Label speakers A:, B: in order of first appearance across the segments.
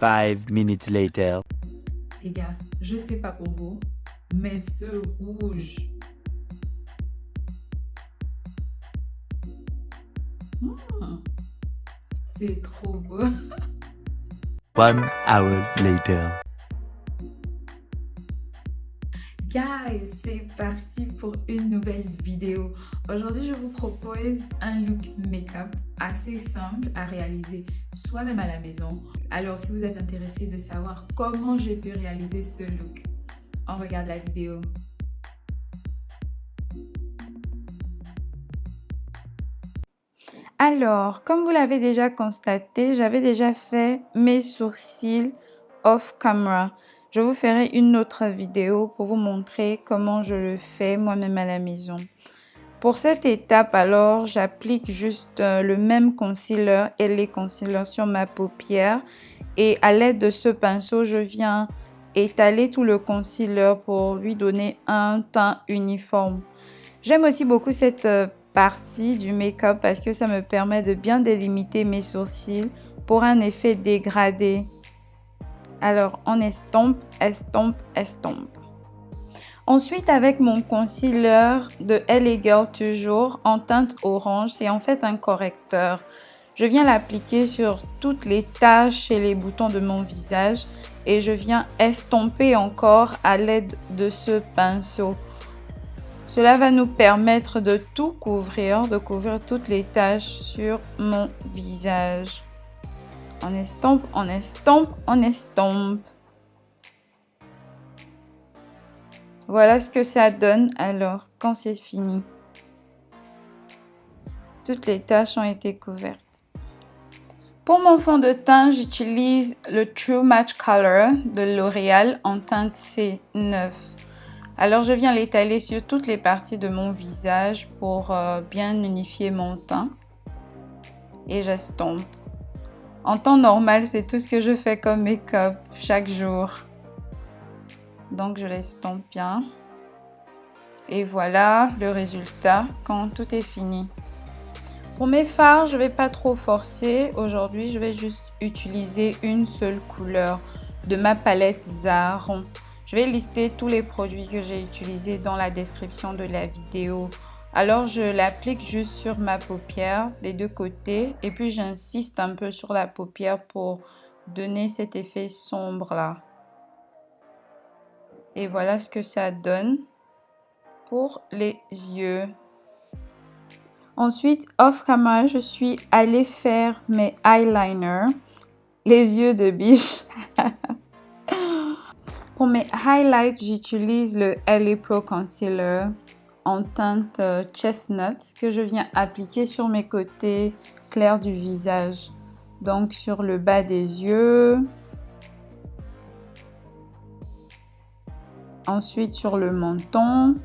A: 5 minutes later.
B: Les gars, je sais pas pour vous, mais ce rouge, hmm, c'est trop beau.
A: 1 hour later.
B: Guys, c'est parti pour une nouvelle vidéo. Aujourd'hui, je vous propose un look make-up assez simple à réaliser soi-même à la maison. Alors, si vous êtes intéressé de savoir comment j'ai pu réaliser ce look, on regarde la vidéo.
C: Alors, comme vous l'avez déjà constaté, j'avais déjà fait mes sourcils off camera. Je vous ferai une autre vidéo pour vous montrer comment je le fais moi-même à la maison. Pour cette étape, alors, j'applique juste le même concealer et les concealers sur ma paupière. Et à l'aide de ce pinceau, je viens étaler tout le concealer pour lui donner un teint uniforme. J'aime aussi beaucoup cette partie du make-up parce que ça me permet de bien délimiter mes sourcils pour un effet dégradé. Alors, on estompe, estompe, estompe. Ensuite, avec mon concealer de LA Girl toujours en teinte orange, c'est en fait un correcteur. Je viens l'appliquer sur toutes les taches et les boutons de mon visage et je viens estomper encore à l'aide de ce pinceau. Cela va nous permettre de tout couvrir, de couvrir toutes les taches sur mon visage. On estompe, on estompe, on estompe. Voilà ce que ça donne alors quand c'est fini. Toutes les taches ont été couvertes. Pour mon fond de teint, j'utilise le True Match Color de L'Oréal en teinte C9. Alors, je viens l'étaler sur toutes les parties de mon visage pour bien unifier mon teint. Et j'estompe. En temps normal, c'est tout ce que je fais comme make-up chaque jour. Donc, je l'estompe bien. Et voilà le résultat quand tout est fini. Pour mes fards, je ne vais pas trop forcer. Aujourd'hui, je vais juste utiliser une seule couleur de ma palette Zaron. Je vais lister tous les produits que j'ai utilisés dans la description de la vidéo. Alors, je l'applique juste sur ma paupière, des deux côtés. Et puis, j'insiste un peu sur la paupière pour donner cet effet sombre là. Et voilà ce que ça donne pour les yeux. Ensuite, off camera, je suis allée faire mes eyeliners, les yeux de biche. Pour mes highlights, j'utilise le LA Pro Concealer en teinte Chestnut que je viens appliquer sur mes côtés clairs du visage. Donc sur le bas des yeux. Ensuite sur le menton.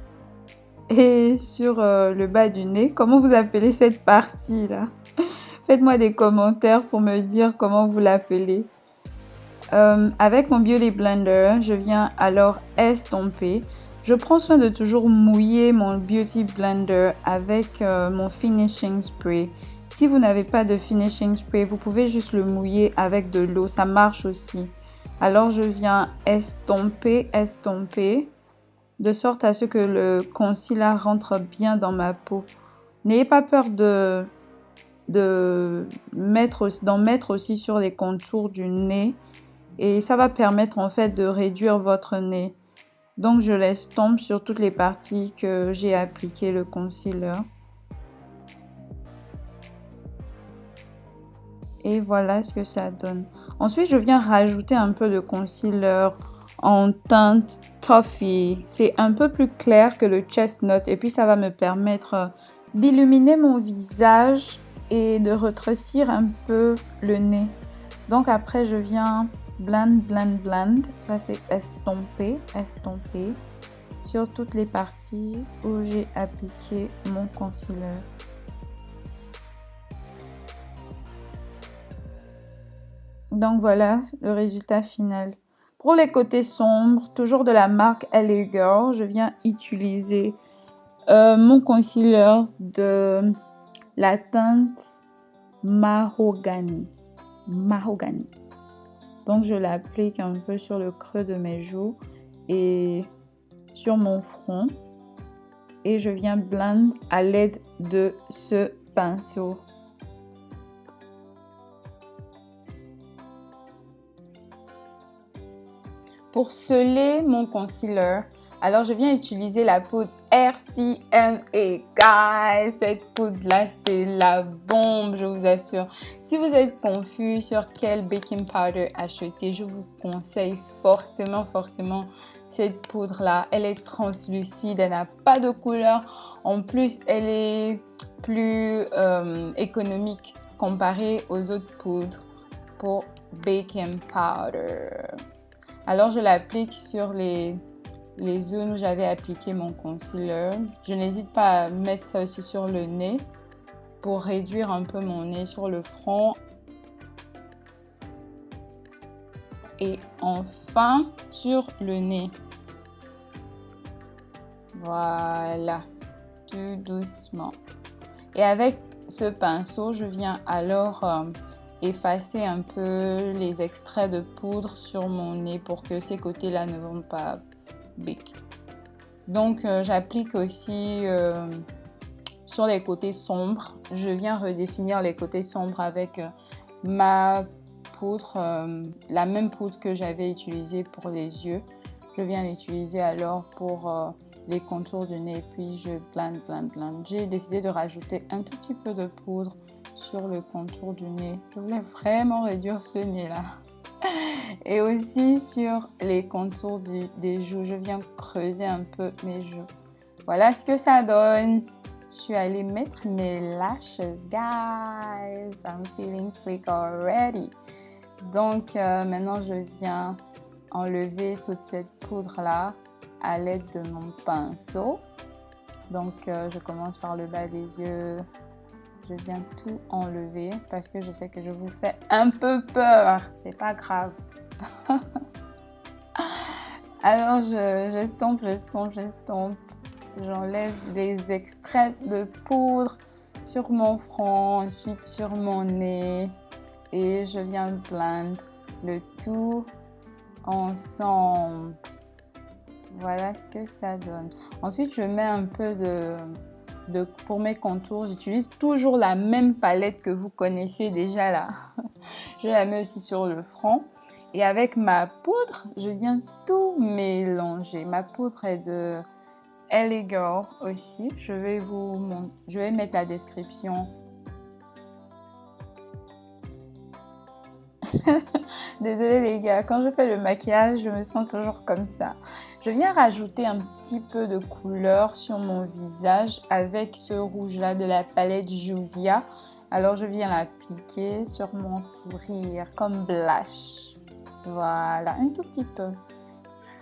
C: Et sur le bas du nez. Comment vous appelez cette partie là? Faites-moi des commentaires pour me dire comment vous l'appelez. Avec mon Beauty Blender, je viens alors estomper. Je prends soin de toujours mouiller mon Beauty Blender avec mon Finishing Spray. Si vous n'avez pas de Finishing Spray, vous pouvez juste le mouiller avec de l'eau. Ça marche aussi. Alors, je viens estomper, estomper, de sorte à ce que le concealer rentre bien dans ma peau. N'ayez pas peur d'en mettre aussi sur les contours du nez. Et ça va permettre en fait de réduire votre nez. Donc je l'estompe sur toutes les parties que j'ai appliqué le concealer. Et voilà ce que ça donne. Ensuite, je viens rajouter un peu de concealer en teinte Toffee. C'est un peu plus clair que le Chestnut. Et puis ça va me permettre d'illuminer mon visage et de retrécir un peu le nez. Donc après, je viens blend, blend, blend. Ça, c'est estomper, estomper sur toutes les parties où j'ai appliqué mon concealer. Donc voilà le résultat final. Pour les côtés sombres, toujours de la marque LA Girl, je viens utiliser mon concealer de la teinte Mahogany. Mahogany. Donc je l'applique un peu sur le creux de mes joues et sur mon front. Et je viens blend à l'aide de ce pinceau. Pour sceller mon concealer, alors je viens utiliser la poudre RCMA. Guys, cette poudre-là, c'est la bombe, je vous assure. Si vous êtes confus sur quel baking powder acheter, je vous conseille fortement cette poudre-là. Elle est translucide, elle n'a pas de couleur. En plus, elle est plus économique comparée aux autres poudres pour baking powder. Alors, je l'applique sur les zones où j'avais appliqué mon concealer. Je n'hésite pas à mettre ça aussi sur le nez pour réduire un peu mon nez sur le front. Et enfin, sur le nez. Voilà, tout doucement. Et avec ce pinceau, je viens alors effacer un peu les extraits de poudre sur mon nez pour que ces côtés-là ne vont pas bic. Donc j'applique aussi sur les côtés sombres. Je viens redéfinir les côtés sombres avec ma poudre, la même poudre que j'avais utilisée pour les yeux. Je viens l'utiliser alors pour les contours du nez, puis je blende. J'ai décidé de rajouter un tout petit peu de poudre sur le contour du nez. Je voulais vraiment réduire ce nez-là. Et aussi sur les contours des joues, je viens creuser un peu mes joues. Voilà ce que ça donne. Je suis allée mettre mes lashes, guys. I'm feeling freak already. Donc maintenant, je viens enlever toute cette poudre-là à l'aide de mon pinceau. Donc je commence par le bas des yeux. Je viens tout enlever parce que je sais que je vous fais un peu peur. C'est pas grave. Alors j'estompe. J'enlève les extraits de poudre sur mon front, ensuite sur mon nez. Et je viens blend le tout ensemble. Voilà ce que ça donne. Ensuite, je mets un peu pour mes contours. J'utilise toujours la même palette que vous connaissez déjà là. Je la mets aussi sur le front. Et avec ma poudre, je viens tout mélanger. Ma poudre est de LA Girl aussi. Je vais mettre la description. Désolée les gars, quand je fais le maquillage, je me sens toujours comme ça. Je viens rajouter un petit peu de couleur sur mon visage avec ce rouge-là de la palette Juvia. Alors je viens l'appliquer sur mon sourire comme blush. Voilà, un tout petit peu.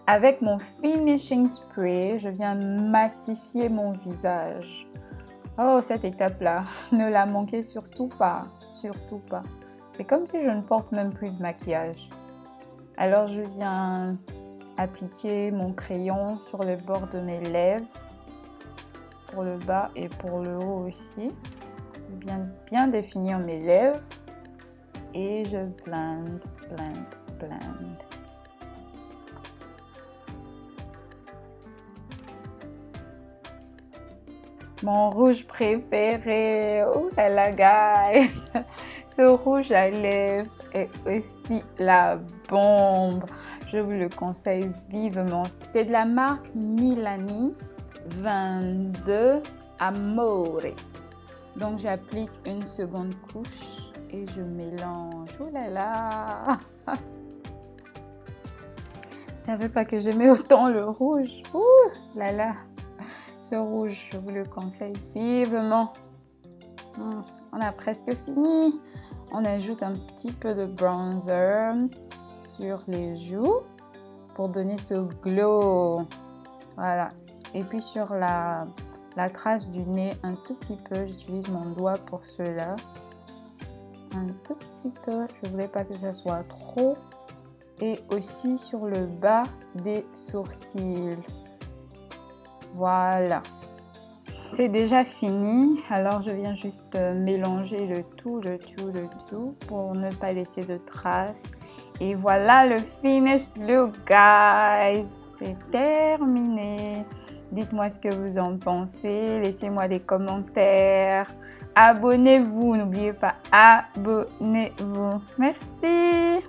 C: Avec mon finishing spray, je viens matifier mon visage. Oh, cette étape-là, ne la manquez surtout pas, surtout pas. C'est comme si je ne porte même plus de maquillage. Alors je viens appliquer mon crayon sur le bord de mes lèvres, pour le bas et pour le haut aussi. Bien définir mes lèvres et je blend. Mon rouge préféré, oh là là guys, ce rouge à lèvres est aussi la bombe, je vous le conseille vivement. C'est de la marque Milani 22 Amore. Donc j'applique une seconde couche et je mélange, oh là là. Je savais pas que j'aimais autant le rouge, ouh là là. Ce rouge, je vous le conseille vivement. On a presque fini. On ajoute un petit peu de bronzer sur les joues pour donner ce glow. Voilà. Et puis sur la trace du nez, un tout petit peu. J'utilise mon doigt pour cela. Un tout petit peu. Je ne voulais pas que ça soit trop. Et aussi sur le bas des sourcils. Voilà, c'est déjà fini. Alors je viens juste mélanger le tout pour ne pas laisser de traces. Et voilà le finished look, guys. C'est terminé. Dites-moi ce que vous en pensez. Laissez-moi des commentaires. Abonnez-vous. N'oubliez pas, abonnez-vous. Merci.